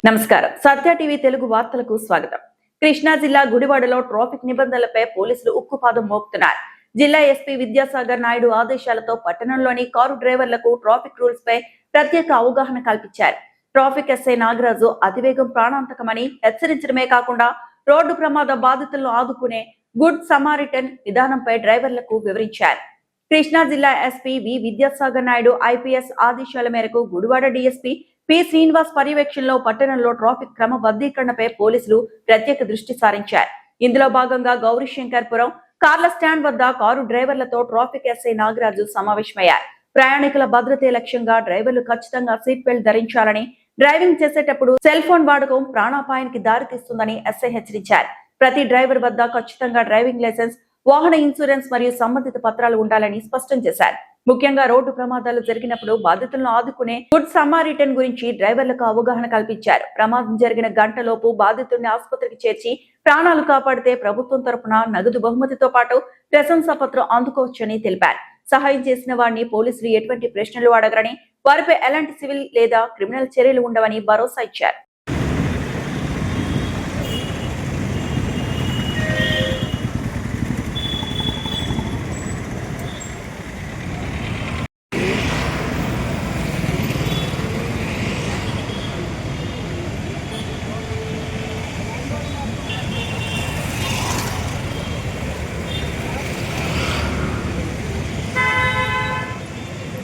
నమస్కారం. సత్య టీవీ తెలుగు వార్తలకు స్వాగతం. కృష్ణా జిల్లా గుడివాడలో ట్రాఫిక్ నిబంధనలపై పోలీసులు ఉక్కుపాదం మోపుతున్నారు. జిల్లా ఎస్పీ విద్యాసాగర్ నాయుడు ఆదేశాలతో పట్టణంలోని కారు డ్రైవర్లకు ట్రాఫిక్ రూల్స్ పై ప్రత్యేక అవగాహన కల్పించారు. ట్రాఫిక్ ఎస్ఐ నాగరాజు అతివేగం ప్రాణాంతకమని హెచ్చరించడమే కాకుండా రోడ్డు ప్రమాద బాధితులను ఆదుకునే గుడ్ సమారిటన్ విధానంపై డ్రైవర్లకు వివరించారు. కృష్ణా జిల్లా ఎస్పీ వి విద్యాసాగర్ నాయుడు ఐపీఎస్ ఆదేశాల మేరకు గుడివాడ డీఎస్పీ పి శ్రీనివాస్ పర్యవేక్షణలో పట్టణంలో ట్రాఫిక్ క్రమబద్ధీకరణపై పోలీసులు ప్రత్యేక దృష్టి సారించారు. ఇందులో భాగంగా గౌరీశంకర్పురం కార్ల స్టాండ్ వద్ద కారు డ్రైవర్లతో ట్రాఫిక్ ఎస్ఐ నాగరాజు సమావేశమయ్యారు. ప్రయాణికుల భద్రతే లక్ష్యంగా డ్రైవర్లు ఖచ్చితంగా సీట్ బెల్ట్ ధరించాలని, డ్రైవింగ్ చేసేటప్పుడు సెల్ ఫోన్ వాడకం ప్రాణాపాయానికి దారితీస్తుందని ఎస్ఐ హెచ్చరించారు. ప్రతి డ్రైవర్ వద్ద ఖచ్చితంగా డ్రైవింగ్ లైసెన్స్, వాహన ఇన్సూరెన్స్ మరియు సంబంధిత పత్రాలు ఉండాలని స్పష్టం చేశారు. ముఖ్యంగా రోడ్డు ప్రమాదాలు జరిగినప్పుడు బాధితులను ఆదుకునే గుడ్ సమారిటన్ గురించి డ్రైవర్లకు అవగాహన కల్పించారు. ప్రమాదం జరిగిన గంటలోపు బాధితుడిని ఆసుపత్రికి చేర్చి ప్రాణాలు కాపాడితే ప్రభుత్వం తరపున నగదు బహుమతితో పాటు ప్రశంసా పత్రం అందుకోవచ్చని తెలిపారు. సహాయం చేసిన వారిని పోలీసులు ఎటువంటి ప్రశ్నలు అడగరని, వారిపై ఎలాంటి సివిల్ లేదా క్రిమినల్ చర్యలు ఉండవని భరోసా ఇచ్చారు.